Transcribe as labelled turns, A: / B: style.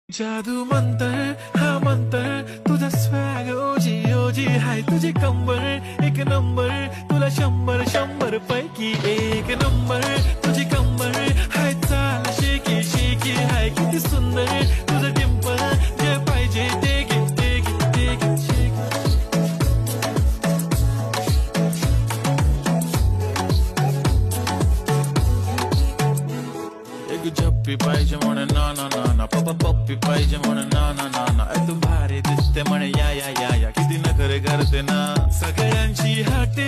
A: जादू मंतर हा मंतर तुझा स्वॅग ओजी ओजी हाय तुझी कंबर एक नंबर तुला 100 पैकी एक नंबर तुझी कंबर हाय चाल शेकी शेकी हाय किती सुंदर तुझं डिंपल जे पाहिजे ते घे ते घे ते घे शेकी एक झप्पी पाहिजे म्हणे ना ना ना ना पप्पी पाहिजे म्हणे ना ना ना ना तू भारी दिसते म्हणे या या या या किती नखरे करते ना सगळ्यांची हाटे